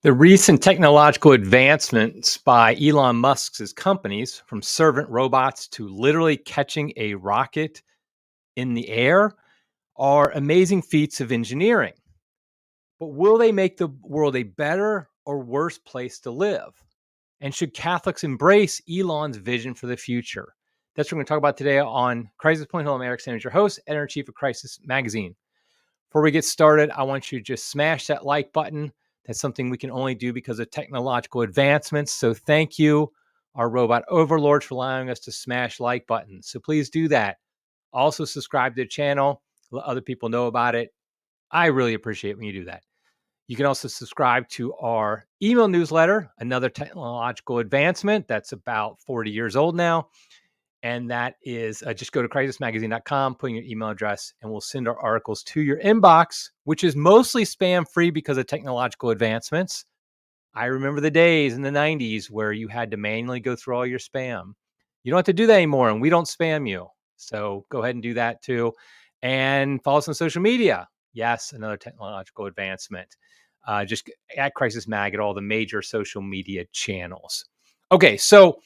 The recent technological advancements by Elon Musk's companies, from servant robots to literally catching a rocket in the air, are amazing feats of engineering. But will they make the world a better or worse place to live? And should Catholics embrace Elon's vision for the future? That's what we're going to talk about today on Crisis Point. Hello, I'm Eric Sanders, your host, editor-in-chief of Crisis Magazine. Before we get started, I want you to just smash that like button. That's something we can only do because of technological advancements. So thank you, our robot overlords, for allowing us to smash like buttons. So please do that. Also subscribe to the channel. Let other people know about it. I really appreciate when you do that. You can also subscribe to our email newsletter, another technological advancement that's about 40 years old now. And that is just go to crisismagazine.com, put in your email address, and we'll send our articles to your inbox, which is mostly spam free because of technological advancements. I remember the days in the 90s where you had to manually go through all your spam. You don't have to do that anymore, and we don't spam you. So go ahead and do that too. And follow us on social media. Yes, another technological advancement. Just at Crisis Mag at all the major social media channels. Okay, so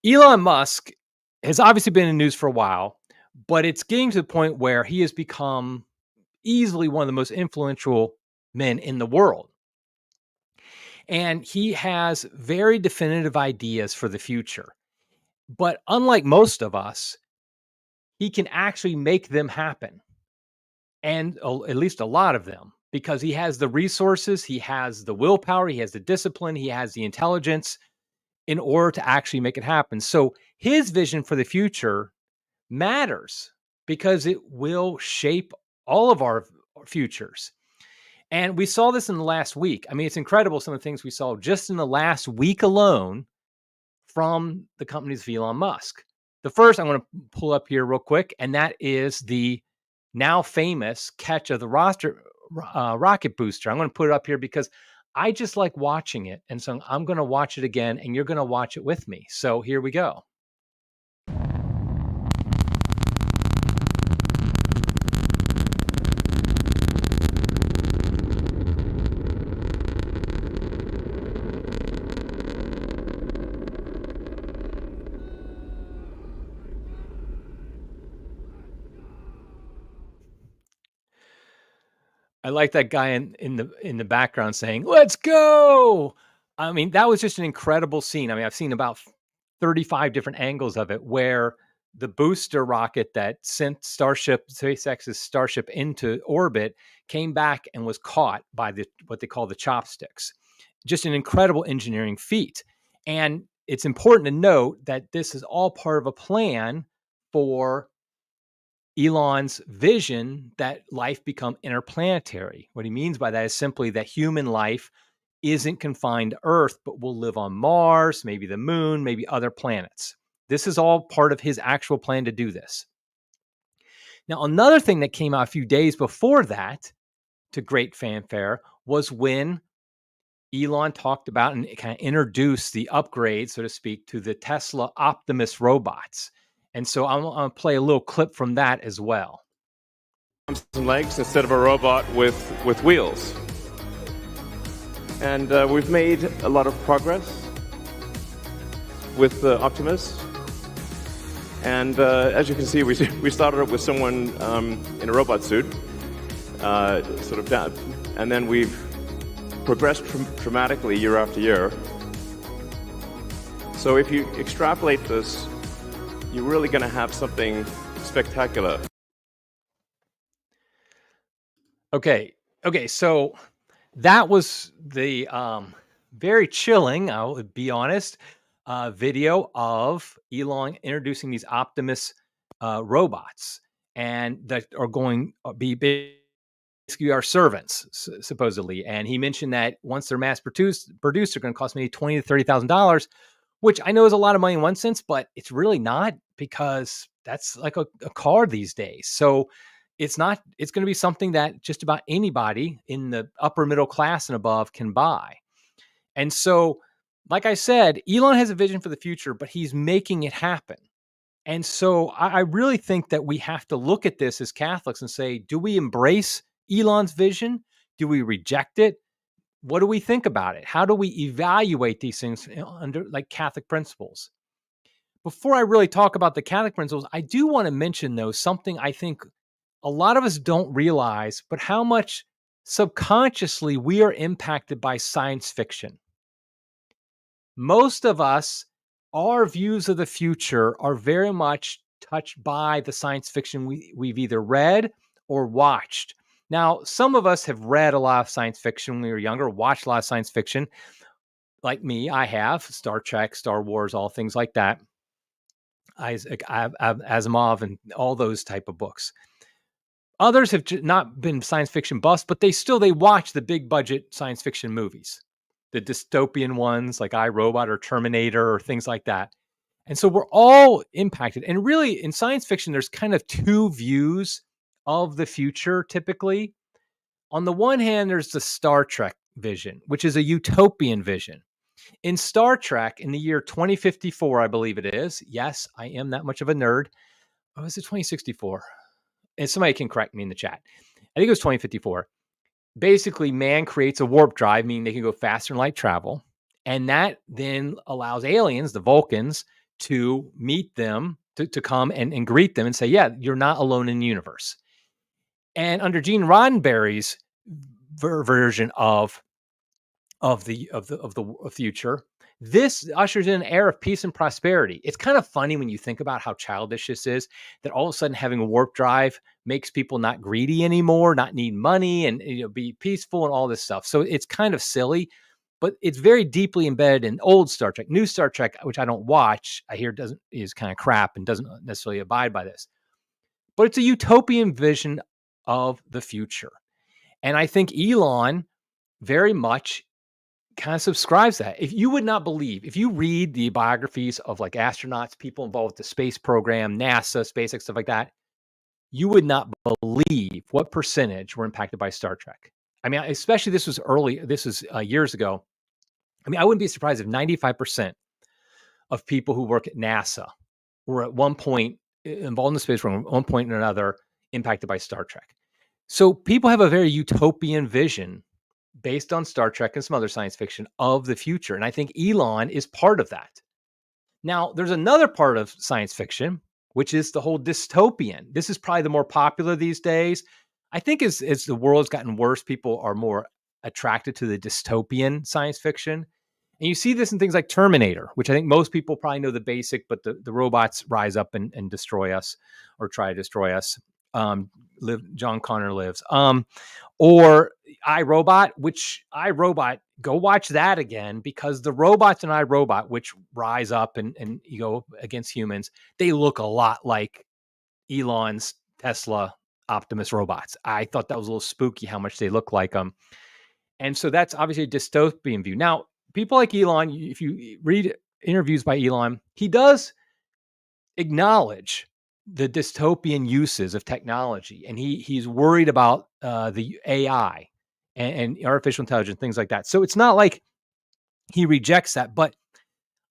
Elon Musk has obviously been in the news for a while, but it's getting to the point where he has become easily one of the most influential men in the world. And he has very definitive ideas for the future. But unlike most of us, he can actually make them happen. And at least a lot of them, because he has the resources, he has the willpower, he has the discipline, he has the intelligence in order to actually make it happen. So his vision for the future matters because it will shape all of our futures. And we saw this in the last week. I mean, it's incredible some of the things we saw just in the last week alone from the companies of Elon Musk. The first I'm going to pull up here real quick, and that is the now famous catch of the rocket booster. I'm going to put it up here because I just like watching it. And so I'm going to watch it again, and you're going to watch it with me. So here we go. I like that guy in the background saying, "Let's go." I mean, that was just an incredible scene. I mean, I've seen about 35 different angles of it where the booster rocket that sent SpaceX's Starship into orbit came back and was caught by what they call the chopsticks. Just an incredible engineering feat. And it's important to note that this is all part of a plan for Elon's vision that life become interplanetary. What he means by that is simply that human life isn't confined to Earth, but will live on Mars, maybe the moon, maybe other planets. This is all part of his actual plan to do this. Now, another thing that came out a few days before that, to great fanfare, was when Elon talked about and kind of introduced the upgrade, so to speak, to the Tesla Optimus robots. And so I'm going to play a little clip from that as well. Arms and legs instead of a robot with wheels. And we've made a lot of progress with Optimus. And as you can see, we started up with someone in a robot suit, sort of down, and then we've progressed dramatically year after year. So if you extrapolate this, you're really going to have something spectacular. Okay, so that was the very chilling, I'll be honest, video of Elon introducing these Optimus robots, and that are going to be basically our servants, supposedly. And he mentioned that once they're mass produced, they're going to cost maybe $20,000 to $30,000, which I know is a lot of money in one sense, but it's really not, because that's like a car these days. So it's going to be something that just about anybody in the upper middle class and above can buy. And so, like I said, Elon has a vision for the future, but he's making it happen. And so I really think that we have to look at this as Catholics and say, do we embrace Elon's vision? Do we reject it? what do we think about it? How do we evaluate these things under like Catholic principles? Before I really talk about the Catholic principles, I do want to mention, though, something I think a lot of us don't realize, but how much subconsciously we are impacted by science fiction. Most of us, our views of the future are very much touched by the science fiction we've either read or watched. Now, some of us have read a lot of science fiction when we were younger, watched a lot of science fiction. Like me, I have Star Trek, Star Wars, all things like that. Isaac Asimov and all those type of books. Others have not been science fiction buffs, but they watch the big budget science fiction movies, the dystopian ones like I, Robot or Terminator or things like that. And so we're all impacted. And really, in science fiction, there's kind of two views of the future typically. On the one hand, there's the Star Trek vision, which is a utopian vision. In Star Trek, in the year 2054, I believe it is. Yes, I am that much of a nerd. Oh, is it 2064? And somebody can correct me in the chat. I think it was 2054. Basically, man creates a warp drive, meaning they can go faster than light travel. And that then allows aliens, the Vulcans, to meet them, to come and greet them and say, yeah, you're not alone in the universe. And under Gene Roddenberry's version of the future, this ushers in an era of peace and prosperity. It's kind of funny when you think about how childish this is, that all of a sudden having a warp drive makes people not greedy anymore, not need money, and be peaceful and all this stuff. So it's kind of silly, but it's very deeply embedded in old Star Trek. New Star Trek, which I don't watch, I hear is kind of crap and doesn't necessarily abide by this. But it's a utopian vision of the future. And I think Elon very much kind of subscribes that. If you would not believe, if you read the biographies of like astronauts, people involved with the space program, NASA, SpaceX, stuff like that, you would not believe what percentage were impacted by Star Trek. I mean, especially this was years ago. I mean, I wouldn't be surprised if 95% of people who work at NASA were at one point involved in the space program, at one point or another, impacted by Star Trek. So people have a very utopian vision based on Star Trek and some other science fiction of the future. And I think Elon is part of that. Now, there's another part of science fiction, which is the whole dystopian. This is probably the more popular these days. I think as the world's gotten worse, people are more attracted to the dystopian science fiction. And you see this in things like Terminator, which I think most people probably know the basic, but the robots rise up and destroy us or try to destroy us. John Connor lives. Or iRobot, go watch that again, because the robots in iRobot, which rise up and you go against humans, they look a lot like Elon's Tesla Optimus robots. I thought that was a little spooky how much they look like them. And so that's obviously a dystopian view. Now, people like Elon, if you read interviews by Elon, he does acknowledge the dystopian uses of technology, and he's worried about the AI and artificial intelligence, things like that. So it's not like he rejects that, but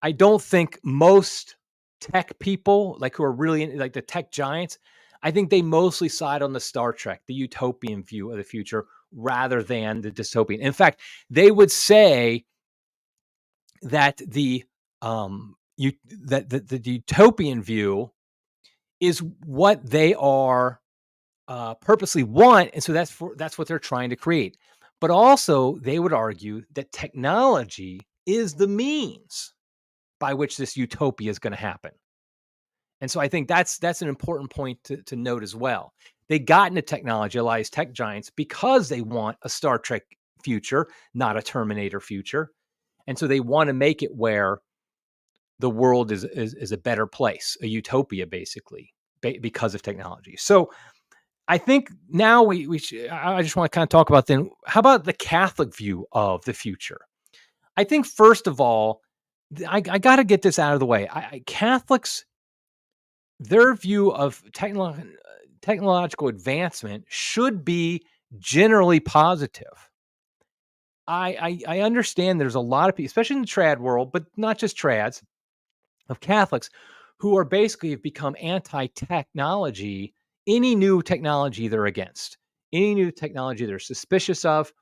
I don't think most tech people, like who are really like the tech giants, I think they mostly side on the Star Trek, the utopian view of the future, rather than the dystopian. In fact, they would say that the utopian view is what they are purposely want, and so that's what they're trying to create. But also, they would argue that technology is the means by which this utopia is going to happen. And so I think that's an important point to note as well. They got into technology, a lot of these tech giants, because they want a Star Trek future, not a Terminator future. And so they want to make it where the world is a better place, a utopia, basically, because of technology. So I think now I just want to kind of talk about then, how about the Catholic view of the future? I think, first of all, I got to get this out of the way. Catholics, their view of technological advancement should be generally positive. I understand there's a lot of people, especially in the trad world, but not just trads, of Catholics who are basically have become anti-technology. Any new technology they're against, any new technology they're suspicious of.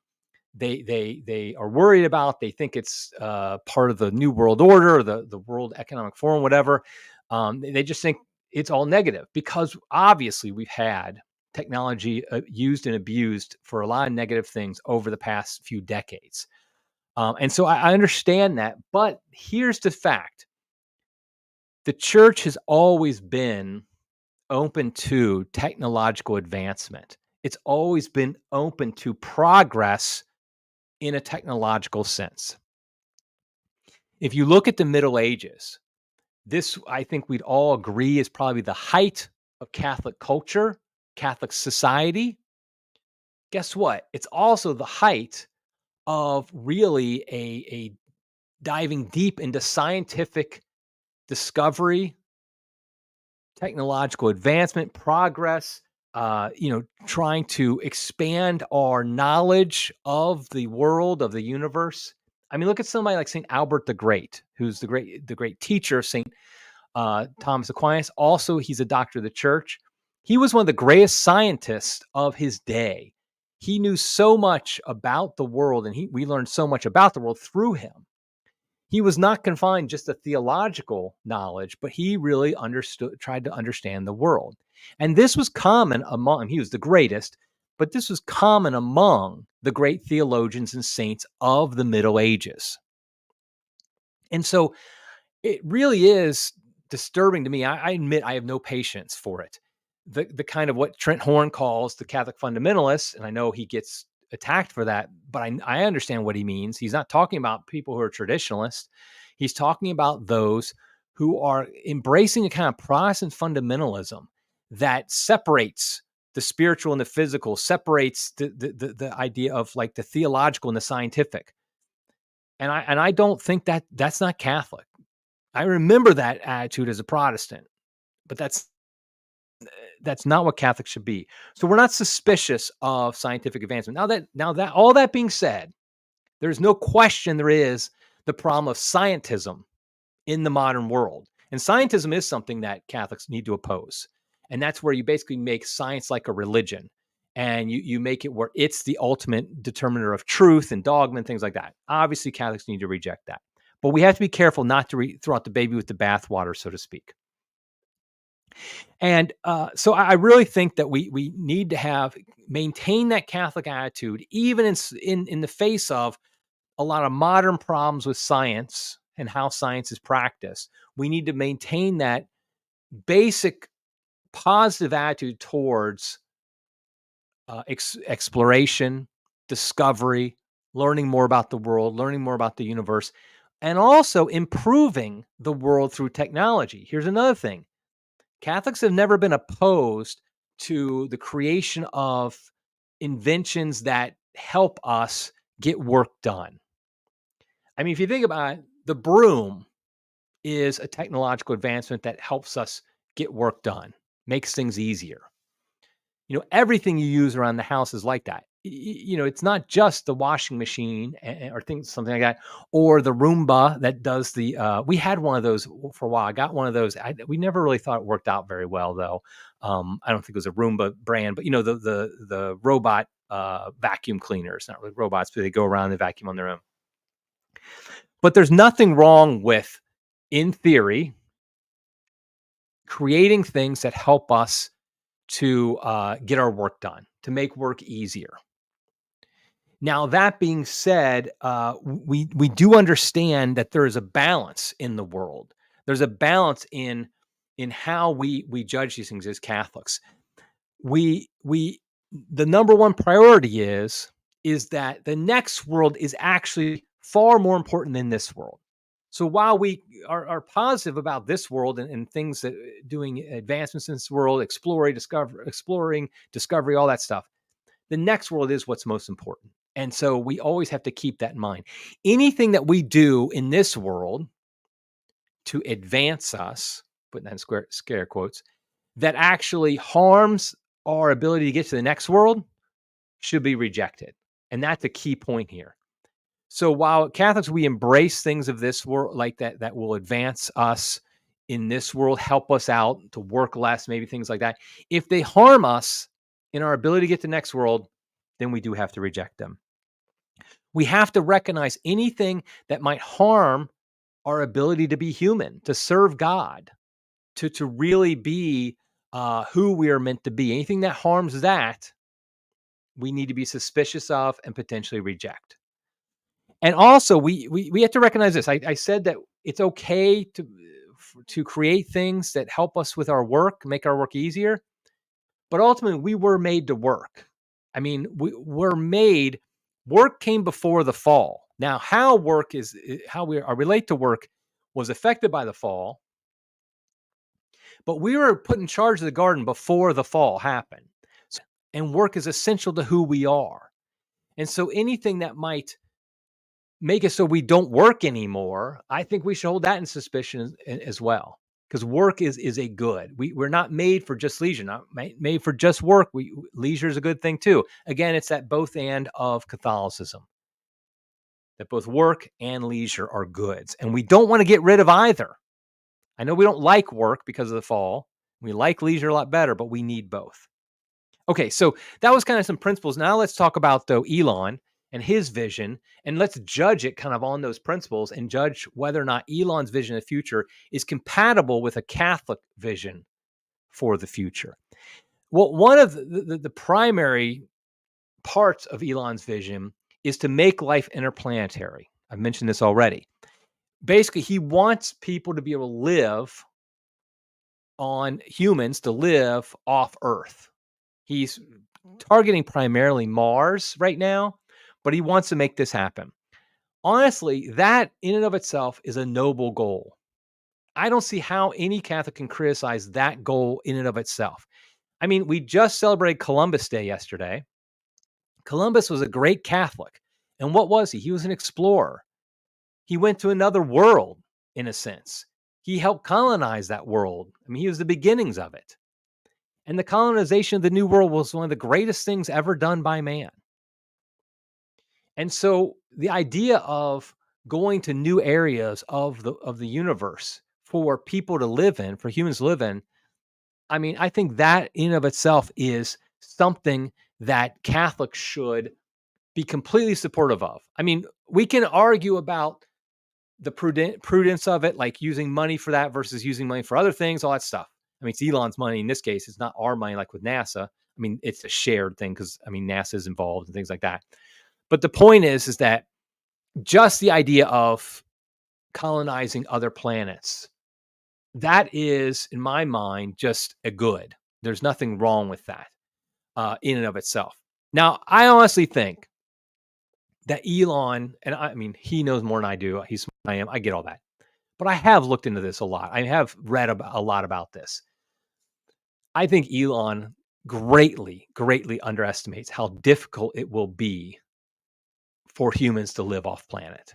they are worried about. They think it's part of the New World Order, or the World Economic Forum, whatever. They just think it's all negative, because obviously we've had technology used and abused for a lot of negative things over the past few decades. And so I understand that. But here's the fact: the church has always been open to technological advancement. It's always been open to progress in a technological sense. If you look at the Middle Ages, this, I think we'd all agree, is probably the height of Catholic culture, Catholic society. Guess what? It's also the height of really a diving deep into scientific discovery, technological advancement, progress, trying to expand our knowledge of the world, of the universe. I mean, look at somebody like St. Albert the Great, who's the great teacher of St. Thomas Aquinas. Also, he's a doctor of the church. He was one of the greatest scientists of his day. He knew so much about the world, and we learned so much about the world through him. He was not confined just to theological knowledge, but he really tried to understand the world. And this was common among, he was the greatest, but this was common among the great theologians and saints of the Middle Ages. And so it really is disturbing to me. I admit I have no patience for it. The kind of what Trent Horn calls the Catholic fundamentalists, and I know he gets attacked for that, but I understand what he means. He's not talking about people who are traditionalists. He's talking about those who are embracing a kind of Protestant fundamentalism that separates the spiritual and the physical, separates the idea of like the theological and the scientific. And I don't think that's not Catholic. I remember that attitude as a Protestant, but that's not what Catholics should be. So we're not suspicious of scientific advancement. Now that all that being said, there's no question there is the problem of scientism in the modern world. And scientism is something that Catholics need to oppose. And that's where you basically make science like a religion. And you make it where it's the ultimate determiner of truth and dogma and things like that. Obviously, Catholics need to reject that. But we have to be careful not to throw out the baby with the bathwater, so to speak. And so I really think that we need to maintain that Catholic attitude, even in the face of a lot of modern problems with science and how science is practiced. We need to maintain that basic positive attitude towards exploration, discovery, learning more about the world, learning more about the universe, and also improving the world through technology. Here's another thing. Catholics have never been opposed to the creation of inventions that help us get work done. I mean, if you think about it, the broom is a technological advancement that helps us get work done, makes things easier. Everything you use around the house is like that. It's not just the washing machine or something like that, or the Roomba that does we had one of those for a while. I got one of those. We never really thought it worked out very well, though. I don't think it was a Roomba brand, but the robot vacuum cleaners, not really robots, but they go around and vacuum on their own. But there's nothing wrong with, in theory, creating things that help us to get our work done, to make work easier. Now, that being said, we do understand that there is a balance in the world. There's a balance in how we judge these things as Catholics. The number one priority is that the next world is actually far more important than this world. So while we are positive about this world and things that doing advancements in this world, exploring, discovery, all that stuff, the next world is what's most important. And so we always have to keep that in mind. Anything that we do in this world to advance us, putting that in scare quotes, that actually harms our ability to get to the next world should be rejected. And that's a key point here. So while Catholics, we embrace things of this world like that will advance us in this world, help us out to work less, maybe things like that. If they harm us in our ability to get to the next world, then we do have to reject them. We have to recognize anything that might harm our ability to be human, to serve God, to really be who we are meant to be. Anything that harms that, we need to be suspicious of and potentially reject. And also, we have to recognize this. I said that it's okay to create things that help us with our work, make our work easier. But ultimately, we were made to work. I mean, we're made. Work came before the fall. Now, how we relate to work was affected by the fall, but we were put in charge of the garden before the fall happened. And work is essential to who we are. And so anything that might make it so we don't work anymore, I think we should hold that in suspicion as well. Because work is a good. We're not made for just leisure, not made for just work. Leisure is a good thing too. Again, it's that both and of Catholicism. That both work and leisure are goods. And we don't want to get rid of either. I know we don't like work because of the fall. We like leisure a lot better, but we need both. Okay, so that was kind of some principles. Now let's talk about, though, Elon and his vision, and let's judge it kind of on those principles and judge whether or not Elon's vision of the future is compatible with a Catholic vision for the future. Well, one of the primary parts of Elon's vision is to make life interplanetary. I've mentioned this already. Basically, he wants people to be able to live humans to live off Earth. He's targeting primarily Mars right now, but he wants to make this happen. Honestly, that in and of itself is a noble goal. I don't see how any Catholic can criticize that goal in and of itself. I mean, we just celebrated Columbus Day yesterday. Columbus was a great Catholic. And what was he? He was an explorer. He went to another world, in a sense. He helped colonize that world. I mean, he was the beginnings of it. And the colonization of the New World was one of the greatest things ever done by man. And so the idea of going to new areas of the universe for people to live in, for humans to live in, I mean, I think that in of itself is something that Catholics should be completely supportive of. I mean, we can argue about the prudence of it, like using money for that versus using money for other things, all that stuff. I mean, it's Elon's money in this case. It's not our money like with NASA. I mean, it's a shared thing because, I mean, NASA is involved and things like that. But the point is that just the idea of colonizing other planets, that is, in my mind, just a good. There's nothing wrong with that in and of itself. Now, I honestly think that Elon, and I mean, he knows more than I do. He's smart than I am. I get all that. But I have looked into this a lot. I have read a lot about this. I think Elon greatly underestimates how difficult it will be for humans to live off planet.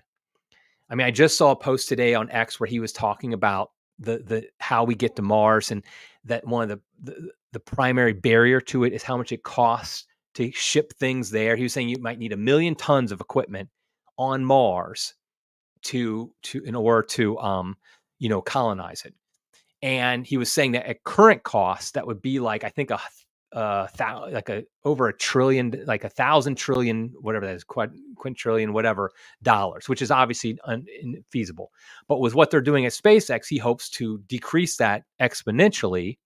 I mean, I just saw a post today on X where he was talking about the how we get to Mars, and that one of the primary barrier to it is how much it costs to ship things there. He was saying you might need 1 million tons of equipment on Mars in order to colonize it. And he was saying that at current cost, that would be like, I think over $1 trillion, like 1,000 trillion, whatever that is, quintillion, whatever dollars, which is obviously infeasible. But with what they're doing at SpaceX, he hopes to decrease that exponentially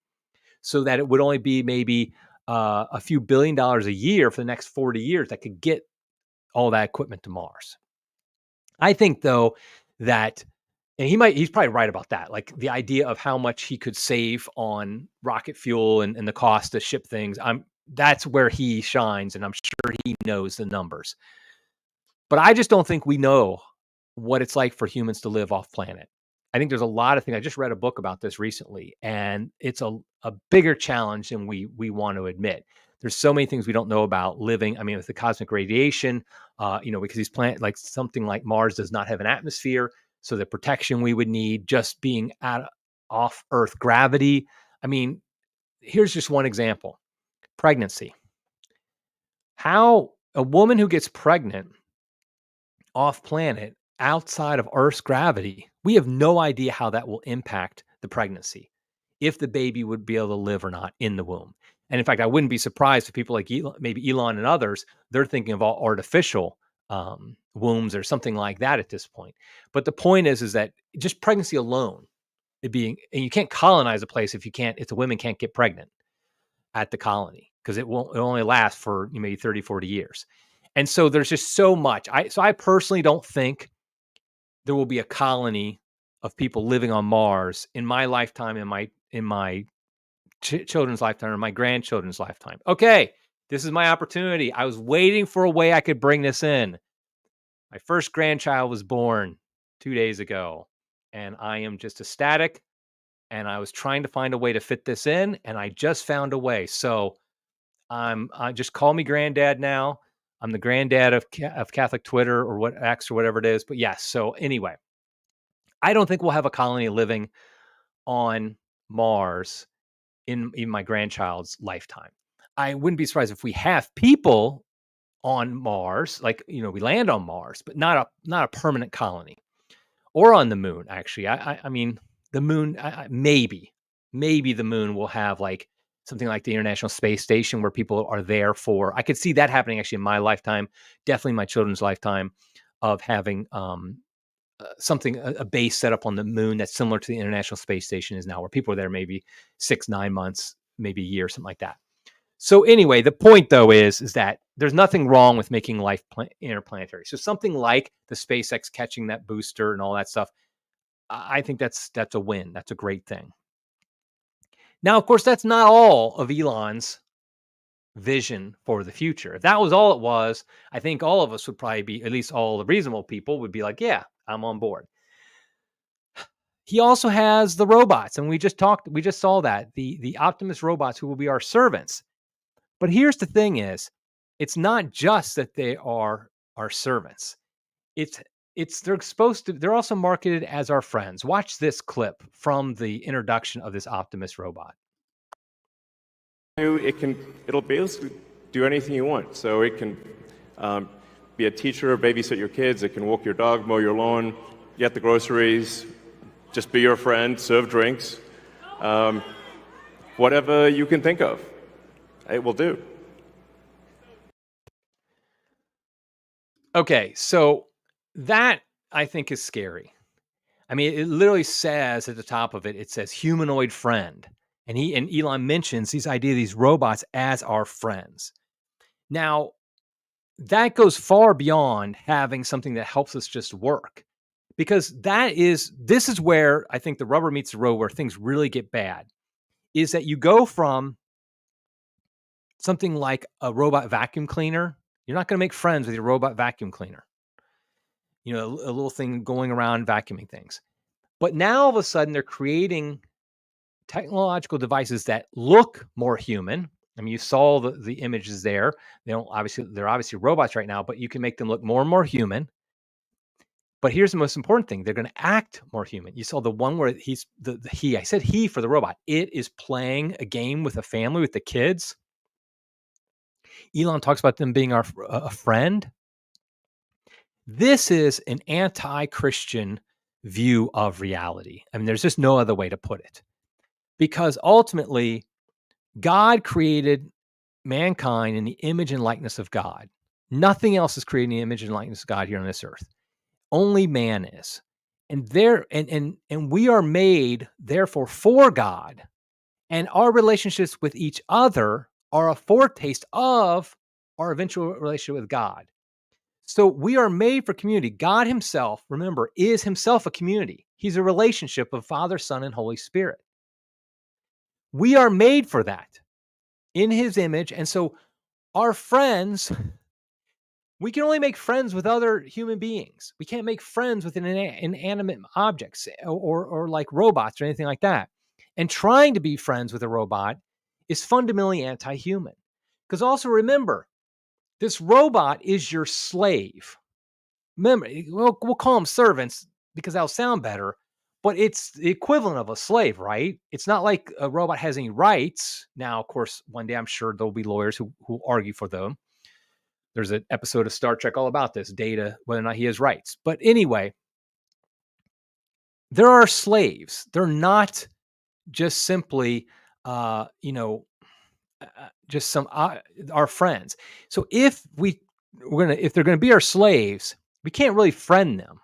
so that it would only be maybe a few $1 billion a year for the next 40 years that could get all that equipment to Mars. I think, though, that, and he's probably right about that, like the idea of how much he could save on rocket fuel and the cost to ship things. That's where he shines, and I'm sure he knows the numbers. But I just don't think we know what it's like for humans to live off planet. I think there's a lot of things. I just read a book about this recently, and it's a bigger challenge than we want to admit. There's so many things we don't know about living. I mean, with the cosmic radiation, because these planets, like something like Mars, does not have an atmosphere, so the protection we would need, just being off Earth gravity. I mean, here's just one example: pregnancy. How a woman who gets pregnant off planet, outside of Earth's gravity, we have no idea how that will impact the pregnancy, if the baby would be able to live or not in the womb. And in fact, I wouldn't be surprised if people like maybe Elon and others, they're thinking of all artificial wombs or something like that at this point. But the point is that just pregnancy alone, and you can't colonize a place if the women can't get pregnant at the colony, because it only lasts for maybe 30, 40 years. And so there's just so much. I personally don't think there will be a colony of people living on Mars in my lifetime, in my children's lifetime, or my grandchildren's lifetime. Okay, this is my opportunity. I was waiting for a way I could bring this in. My first grandchild was born 2 days ago, and I am just ecstatic. And I was trying to find a way to fit this in, and I just found a way. So I just call me granddad now. I'm the granddad of Catholic Twitter, or what X, or whatever it is. But yes. So anyway, I don't think we'll have a colony living on Mars in my grandchild's lifetime. I wouldn't be surprised if we have people on Mars, like, we land on Mars, but not a permanent colony, or on the moon. Actually, I mean, the moon, maybe the moon will have like something like the International Space Station, where people are there for. I could see that happening actually in my lifetime, definitely my children's lifetime, of having a base set up on the moon that's similar to the International Space Station is now, where people are there maybe 6-9 months, maybe a year, something like that. So anyway, the point though is that there's nothing wrong with making life interplanetary. So something like the SpaceX catching that booster and all that stuff, I think that's a win. That's a great thing. Now, of course, that's not all of Elon's vision for the future. If that was all it was, I think all of us would probably be, at least all the reasonable people would be like, yeah, I'm on board. He also has the robots, and we just saw that, the Optimus robots, who will be our servants. But here's the thing is, it's not just that they are our servants. They're also marketed as our friends. Watch this clip from the introduction of this Optimus robot. It'll basically do anything you want. So it can be a teacher, babysit your kids. It can walk your dog, mow your lawn, get the groceries, just be your friend, serve drinks, whatever you can think of, it will do. Okay, so that, I think, is scary. I mean, it literally says at the top of it, it says humanoid friend. And Elon mentions these robots as our friends. Now, that goes far beyond having something that helps us just work. Because this is where I think the rubber meets the road, where things really get bad, is that you go from something like a robot vacuum cleaner. You're not going to make friends with your robot vacuum cleaner. A little thing going around vacuuming things. But now all of a sudden they're creating technological devices that look more human. I mean, you saw the images there. They're obviously robots right now, but you can make them look more and more human. But here's the most important thing. They're going to act more human. You saw the one where I said he for the robot. It is playing a game with a family, with the kids. Elon talks about them being a friend. This is an anti-Christian view of reality. I mean, there's just no other way to put it. Because ultimately, God created mankind in the image and likeness of God. Nothing else is created in the image and likeness of God here on this earth. Only man is. And we are made, therefore, for God. And our relationships with each other are a foretaste of our eventual relationship with God. So we are made for community. God himself, remember, is himself a community. He's a relationship of Father, Son, and Holy Spirit. We are made for that in his image. And so our friends, we can only make friends with other human beings. We can't make friends with inanimate objects or like robots or anything like that. And trying to be friends with a robot is fundamentally anti-human. Because also remember, this robot is your slave. Remember, we'll call them servants because that'll sound better, but it's the equivalent of a slave, right? It's not like a robot has any rights. Now, of course, one day I'm sure there'll be lawyers who argue for them. There's an episode of Star Trek all about this, Data, whether or not he has rights. But anyway, there are slaves. They're not just simply, just some our friends. So if they're going to be our slaves, We can't really friend them.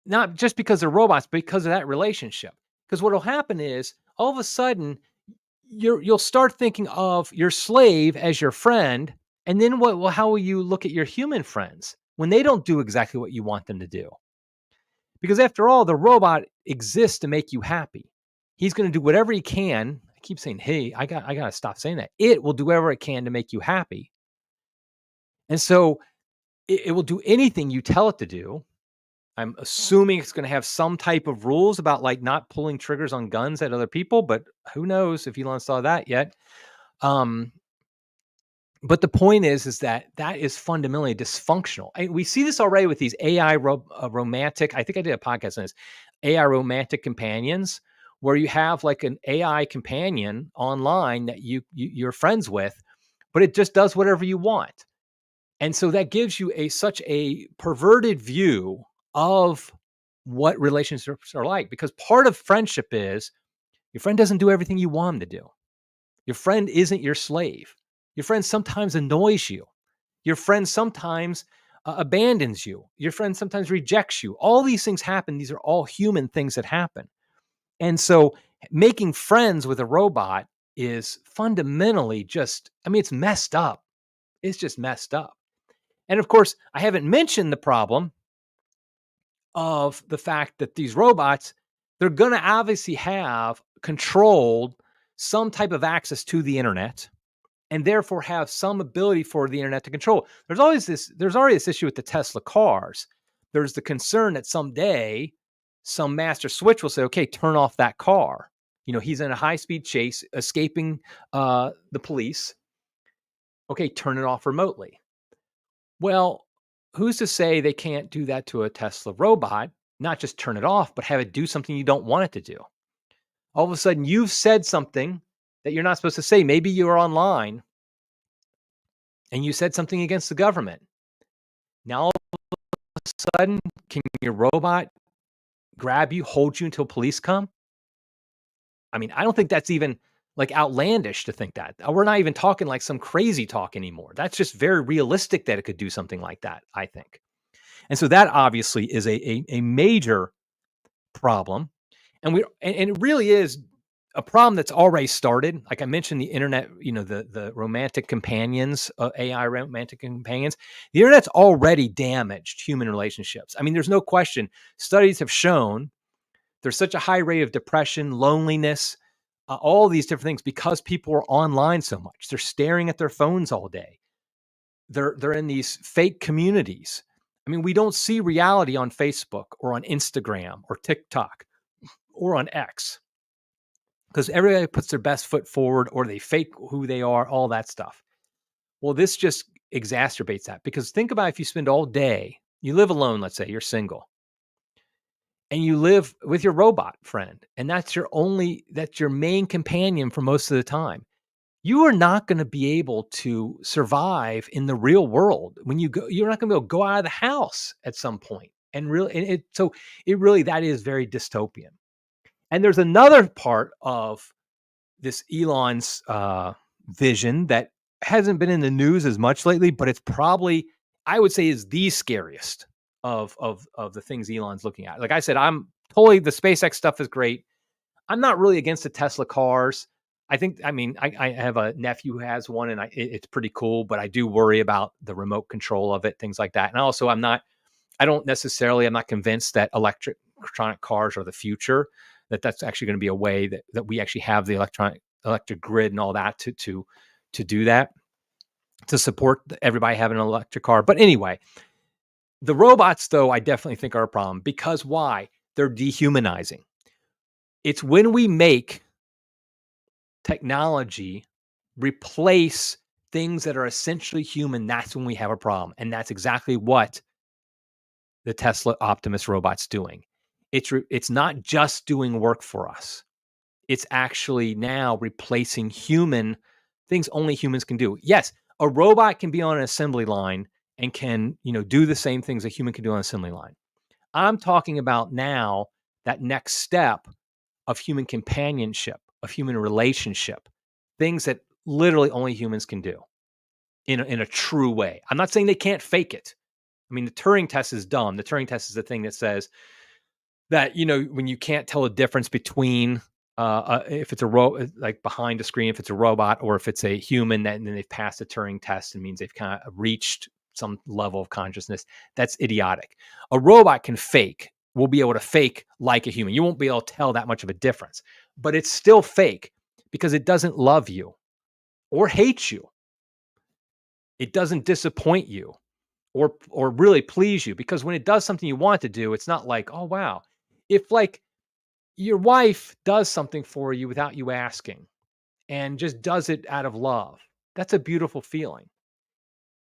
Not just because they're robots, but because of that relationship. Because what will happen is all of a sudden you'll start thinking of your slave as your friend, and then what? Well, how will you look at your human friends when they don't do exactly what you want them to do? Because after all, the robot exists to make you happy. He's going to do whatever he can. I keep saying, "Hey, I got to stop saying that." It will do whatever it can to make you happy, and so it will do anything you tell it to do. I'm assuming it's going to have some type of rules about like not pulling triggers on guns at other people, but who knows if Elon saw that yet. Um, but the point is that is fundamentally dysfunctional. And we see this already with these AI romantic. I think I did a podcast on this AI romantic companions, where you have like an AI companion online that you're friends with, but it just does whatever you want. And so that gives you such a perverted view of what relationships are like, because part of friendship is your friend doesn't do everything you want him to do. Your friend isn't your slave. Your friend sometimes annoys you. Your friend sometimes abandons you. Your friend sometimes rejects you. All these things happen. These are all human things that happen. And so making friends with a robot is fundamentally it's messed up. It's just messed up. And of course, I haven't mentioned the problem of the fact that these robots, they're going to obviously have controlled some type of access to the internet, and therefore have some ability for the internet to control. There's already this issue with the Tesla cars. There's the concern that someday some master switch will say, okay, turn off that car. He's in a high-speed chase, escaping the police. Okay, turn it off remotely. Well, who's to say they can't do that to a Tesla robot? Not just turn it off, but have it do something you don't want it to do. All of a sudden, you've said something that you're not supposed to say. Maybe you were online and you said something against the government. Now, all of a sudden, can your robot grab you, hold you until police come? I mean, I don't think that's even like outlandish to think that. We're not even talking like some crazy talk anymore. That's just very realistic that it could do something like that, I think. And so that obviously is a major problem. And it really is a problem that's already started. Like I mentioned, the internet, the romantic companions, AI romantic companions, the internet's already damaged human relationships. I mean, there's no question. Studies have shown there's such a high rate of depression, loneliness, all these different things because people are online so much. They're staring at their phones all day. They're in these fake communities. I mean, we don't see reality on Facebook or on Instagram or TikTok or on X because everybody puts their best foot forward or they fake who they are, all that stuff. Well, this just exacerbates that, because think about if you spend all day, you live alone, let's say you're single, and you live with your robot friend, and that's your main companion for most of the time. You are not going to be able to survive in the real world when you're not going to be able to go out of the house at some point. And really, that is very dystopian. And there's another part of this Elon's vision that hasn't been in the news as much lately, but it's probably, I would say, is the scariest of the things Elon's looking at. Like I said, the SpaceX stuff is great. I'm not really against the Tesla cars. I have a nephew who has one, and it's pretty cool, but I do worry about the remote control of it, things like that. And also, I'm not convinced that electronic cars are the future, that's actually going to be a way that we actually have the electric grid and all that to do that, to support everybody having an electric car. But anyway, the robots, though, I definitely think are a problem, because why? They're dehumanizing. It's when we make technology replace things that are essentially human, that's when we have a problem. And that's exactly what the Tesla Optimus robot's doing. It's not just doing work for us. It's actually now replacing human things only humans can do. Yes, a robot can be on an assembly line and can, do the same things a human can do on an assembly line. I'm talking about now that next step of human companionship, of human relationship, things that literally only humans can do in a true way. I'm not saying they can't fake it. I mean, the Turing test is dumb. The Turing test is the thing that says that, when you can't tell a difference between if it's like behind a screen, if it's a robot or if it's a human, then they've passed the Turing test, and means they've kind of reached some level of consciousness. That's idiotic. A robot will be able to fake like a human. You won't be able to tell that much of a difference, but it's still fake because it doesn't love you or hate you. It doesn't disappoint you or really please you, because when it does something you want to do, it's not like, oh, wow. If like your wife does something for you without you asking and just does it out of love, that's a beautiful feeling.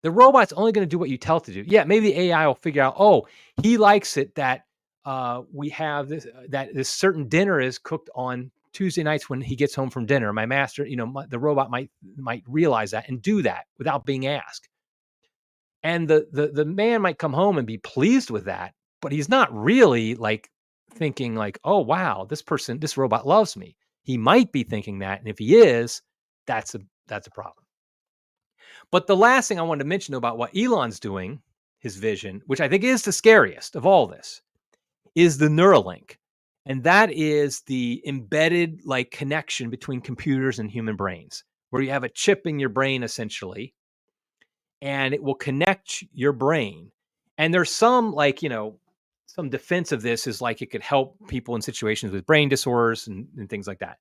The robot's only going to do what you tell it to do. Yeah, maybe the AI will figure out, oh, he likes it that we have that this certain dinner is cooked on Tuesday nights when he gets home from dinner. My master, the robot might realize that and do that without being asked. And the man might come home and be pleased with that, but he's not really like thinking like, oh, wow, this robot loves me. He might be thinking that. And if he is, that's a problem. But the last thing I wanted to mention about what Elon's doing, his vision, which I think is the scariest of all this, is the Neuralink. And that is the embedded like connection between computers and human brains, where you have a chip in your brain essentially, and it will connect your brain. And there's some some defense of this is like it could help people in situations with brain disorders and things like that.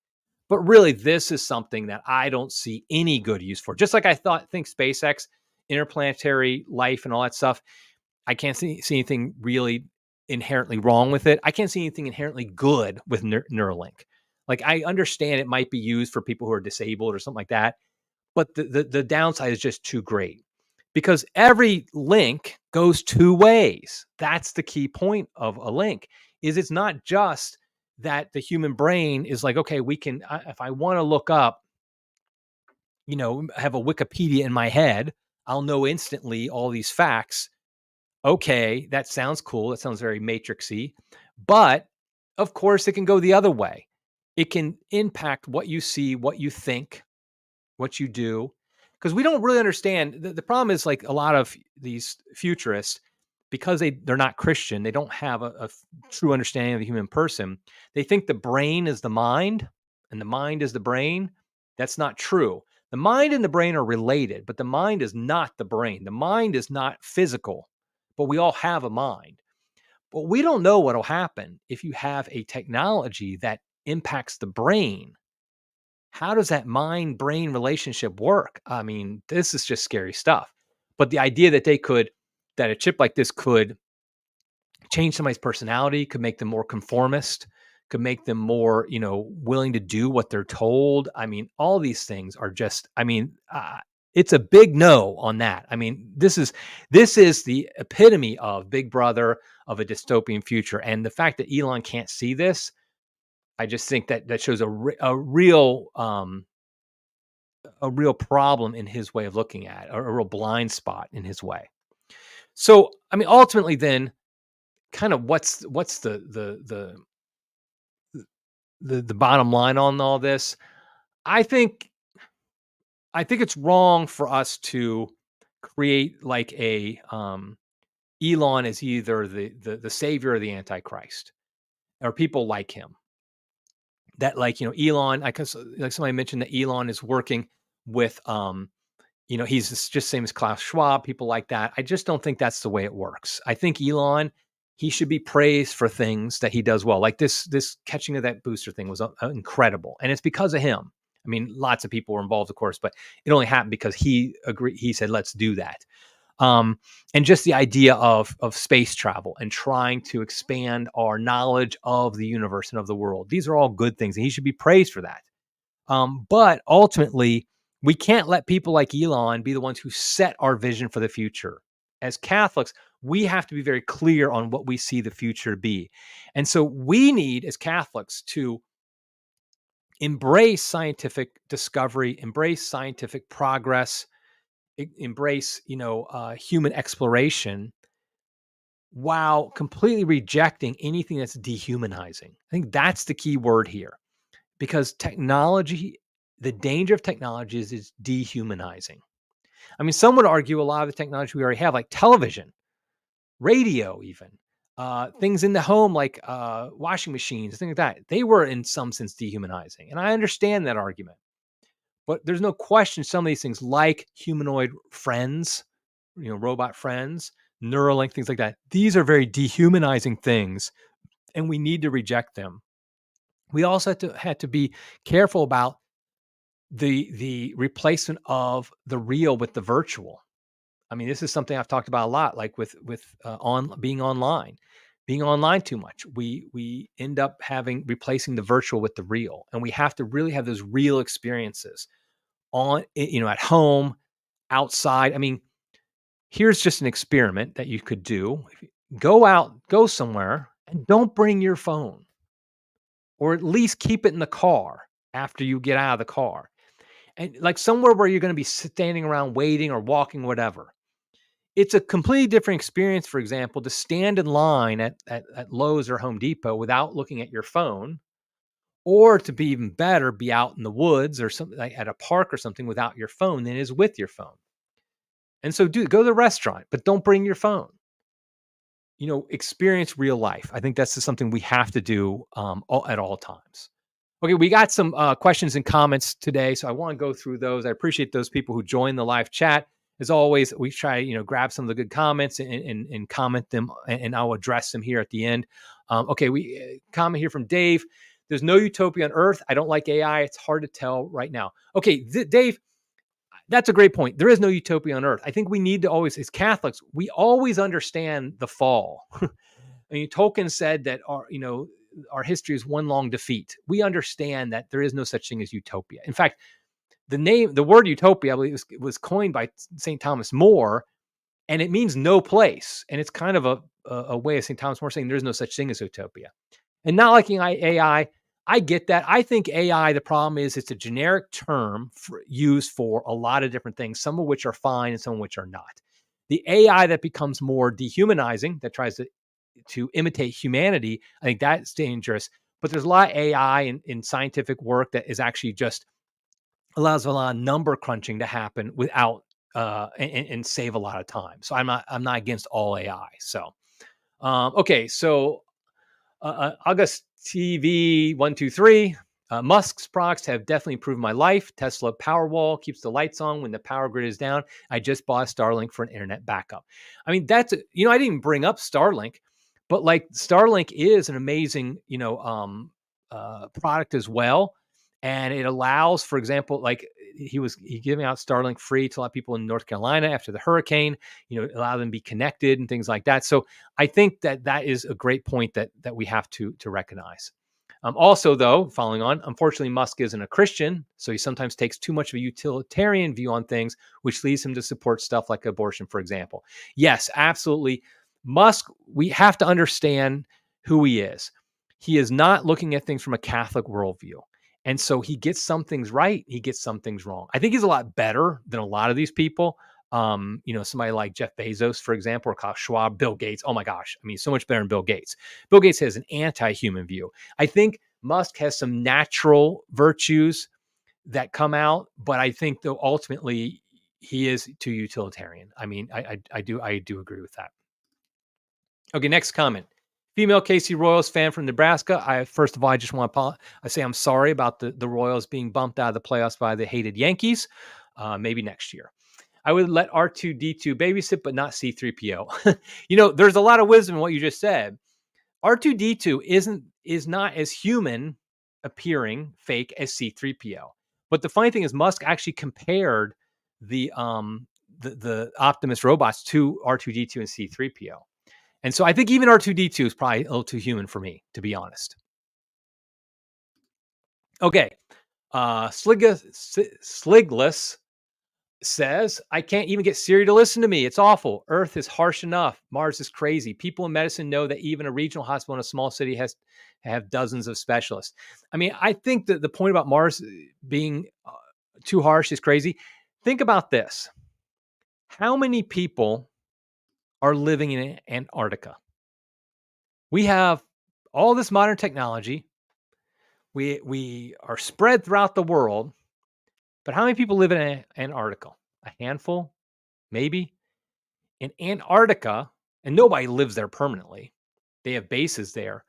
But really, this is something that I don't see any good use for. Just like I think SpaceX, interplanetary life and all that stuff, I can't see anything really inherently wrong with it. I can't see anything inherently good with Neuralink. Like, I understand it might be used for people who are disabled or something like that, but the downside is just too great, because every link goes two ways. That's the key point of a link, is it's not just that the human brain is like, okay, we can, if I want to look up, have a Wikipedia in my head, I'll know instantly all these facts. Okay, that sounds cool. That sounds very matrixy, but of course it can go the other way. It can impact what you see, what you think, what you do, because we don't really understand. The problem is, like, a lot of these futurists, because they're not Christian, they don't have a true understanding of the human person. They think the brain is the mind and the mind is the brain. That's not true. The mind and the brain are related, but the mind is not the brain. The mind is not physical, but we all have a mind. But we don't know what will happen if you have a technology that impacts the brain. How does that mind-brain relationship work? I mean, this is just scary stuff. But the idea that that a chip like this could change somebody's personality, could make them more conformist, could make them more, willing to do what they're told. I mean, all these things are just, it's a big no on that. I mean, this is the epitome of Big Brother, of a dystopian future. And the fact that Elon can't see this, I just think that shows a real problem in his way of looking at it, a real blind spot in his way. So, I mean, ultimately, then, kind of what's the bottom line on all this? I think it's wrong for us to create like a Elon as either the savior or the Antichrist, or people like him. That, like, Elon, like somebody mentioned that Elon is working with, he's just same as Klaus Schwab, people like that. I just don't think that's the way it works. I think Elon, he should be praised for things that he does well. Like this catching of that booster thing was incredible. And it's because of him. I mean, lots of people were involved, of course, but it only happened because he agreed. He said, let's do that. And just the idea of space travel and trying to expand our knowledge of the universe and of the world. These are all good things, and he should be praised for that. But ultimately, we can't let people like Elon be the ones who set our vision for the future. As Catholics, we have to be very clear on what we see the future be. And so we need, as Catholics, to embrace scientific discovery, embrace scientific progress, embrace, human exploration, while completely rejecting anything that's dehumanizing. I think that's the key word here, because technology, the danger of technology is dehumanizing. I mean, some would argue a lot of the technology we already have, like television, radio, even things in the home like washing machines, things like that. They were in some sense dehumanizing, and I understand that argument. But there's no question some of these things, like humanoid friends, robot friends, Neuralink, things like that. These are very dehumanizing things, and we need to reject them. We also had to be careful about the replacement of the real with the virtual. I mean, this is something I've talked about a lot, like with on being online too much. We end up replacing the virtual with the real, and we have to really have those real experiences at home, outside. I mean, here's just an experiment that you could do. Go somewhere and don't bring your phone, or at least keep it in the car after you get out of the car. And like somewhere where you're going to be standing around waiting or walking, whatever. It's a completely different experience, for example, to stand in line at Lowe's or Home Depot without looking at your phone, or to be even better, be out in the woods or something like at a park or something without your phone than it is with your phone. And so go to the restaurant, but don't bring your phone. Experience real life. I think that's just something we have to do at all times. Okay, we got some questions and comments today, so I want to go through those. I appreciate those people who joined the live chat. As always, we try, grab some of the good comments and comment them, and I'll address them here at the end. Okay, we comment here from Dave. There's no utopia on Earth. I don't like AI. It's hard to tell right now. Okay, Dave, that's a great point. There is no utopia on Earth. I think we need to always, as Catholics, we always understand the fall. I mean, Tolkien said that our history is one long defeat. We understand that there is no such thing as utopia. In fact, the word utopia, I believe, was coined by St. Thomas More, and it means no place. And it's kind of a way of St. Thomas More saying there's no such thing as utopia. And not liking AI, I get that. I think AI, the problem is it's a generic term used for a lot of different things, some of which are fine and some of which are not. The AI that becomes more dehumanizing, that tries to imitate humanity, I think that's dangerous. But there's a lot of AI in scientific work that is actually just allows a lot of number crunching to happen without and save a lot of time. So I'm not against all AI. So okay, so August TV 123. Musk's products have definitely improved my life. Tesla Powerwall keeps the lights on when the power grid is down. I just bought a Starlink for an internet backup. I mean, I didn't even bring up Starlink, but like Starlink is an amazing, product as well. And it allows, for example, like he giving out Starlink free to a lot of people in North Carolina after the hurricane, allow them to be connected and things like that. So I think that is a great point that we have to recognize. Also, though, following on, unfortunately, Musk isn't a Christian, so he sometimes takes too much of a utilitarian view on things, which leads him to support stuff like abortion, for example. Yes, absolutely. Musk, we have to understand who he is. He is not looking at things from a Catholic worldview. And so he gets some things right, he gets some things wrong. I think he's a lot better than a lot of these people. Somebody like Jeff Bezos, for example, or Klaus Schwab, Bill Gates. Oh my gosh. I mean, so much better than Bill Gates. Bill Gates has an anti-human view. I think Musk has some natural virtues that come out, but I think though ultimately he is too utilitarian. I mean, I do agree with that. Okay, next comment. Female KC Royals fan from Nebraska. First of all, I just want to say I'm sorry about the Royals being bumped out of the playoffs by the hated Yankees. Maybe next year. I would let R2-D2 babysit, but not C-3PO. There's a lot of wisdom in what you just said. R2-D2 is not as human appearing fake as C-3PO. But the funny thing is Musk actually compared the Optimus robots to R2-D2 and C-3PO. And so I think even R2-D2 is probably a little too human for me, to be honest. Okay. Sligless says, I can't even get Siri to listen to me. It's awful. Earth is harsh enough. Mars is crazy. People in medicine know that even a regional hospital in a small city has to have dozens of specialists. I mean, I think that the point about Mars being too harsh is crazy. Think about this. How many people are living in Antarctica? We have all this modern technology. We are spread throughout the world. But how many people live in Antarctica? A handful, maybe. In Antarctica, and nobody lives there permanently. They have bases there.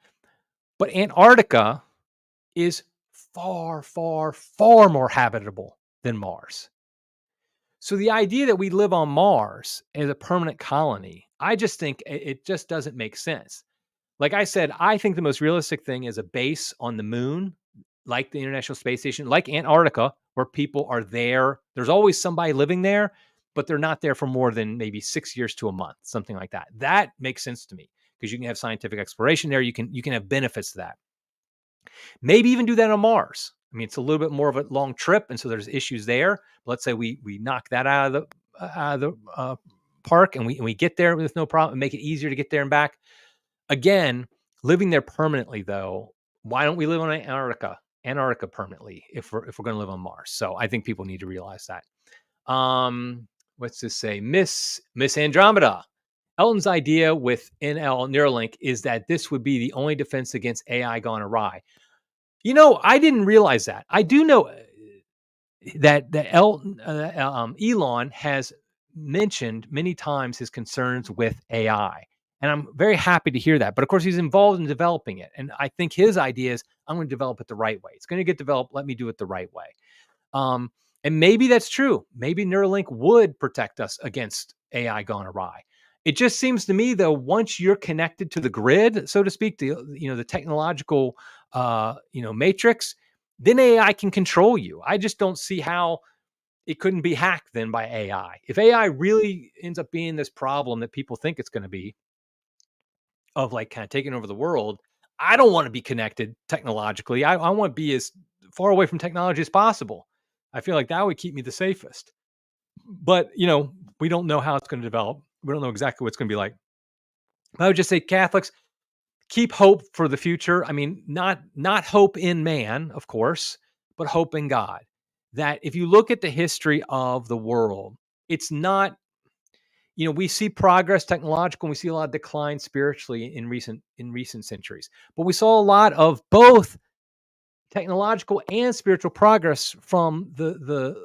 But Antarctica is far, far, far more habitable than Mars. So the idea that we live on Mars as a permanent colony, I just think it just doesn't make sense. Like I said, I think the most realistic thing is a base on the moon, like the International Space Station, like Antarctica, where people are there. There's always somebody living there, but they're not there for more than maybe 6 years to a month, something like that. That makes sense to me because you can have scientific exploration there. You can have benefits to that. Maybe even do that on Mars. I mean, it's a little bit more of a long trip, and so there's issues there. But let's say we knock that out of the park, and we get there with no problem, and make it easier to get there and back. Again, living there permanently, though, why don't we live on Antarctica permanently if we're going to live on Mars? So I think people need to realize that. What's this say? Miss Andromeda. Elton's idea with Neuralink is that this would be the only defense against AI gone awry. You know, I didn't realize that. I do know that Elon has mentioned many times his concerns with AI. And I'm very happy to hear that. But of course, he's involved in developing it. And I think his idea is I'm going to develop it the right way. It's going to get developed. Let me do it the right way. And maybe that's true. Maybe Neuralink would protect us against AI gone awry. It just seems to me, though, once you're connected to the grid, so to speak, the technological matrix, then AI can control you. I just don't see how it couldn't be hacked then by AI. If AI really ends up being this problem that people think it's going to be, of like kind of taking over the world, I don't want to be connected technologically. I want to be as far away from technology as possible. I feel like that would keep me the safest. But, we don't know how it's going to develop. We don't know exactly what it's going to be like. But I would just say Catholics, keep hope for the future. I mean, not hope in man, of course, but hope in God. That if you look at the history of the world, it's not, we see progress technological, and we see a lot of decline spiritually in recent centuries. But we saw a lot of both technological and spiritual progress from the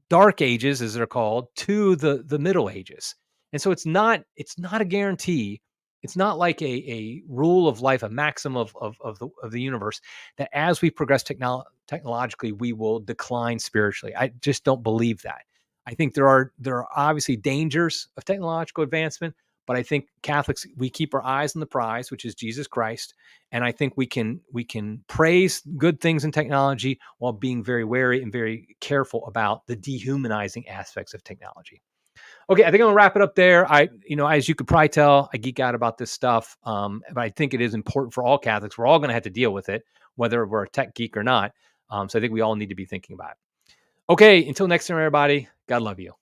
dark ages, as they're called, to the Middle Ages. And so it's not a guarantee. It's not like a rule of life, a maxim of the universe, that as we progress technologically, we will decline spiritually. I just don't believe that. I think there are obviously dangers of technological advancement, but I think Catholics, we keep our eyes on the prize, which is Jesus Christ. And I think we can praise good things in technology while being very wary and very careful about the dehumanizing aspects of technology. Okay, I think I'm gonna wrap it up there. As you could probably tell, I geek out about this stuff, but I think it is important for all Catholics. We're all going to have to deal with it, whether we're a tech geek or not. So I think we all need to be thinking about it. Okay, until next time, everybody. God love you.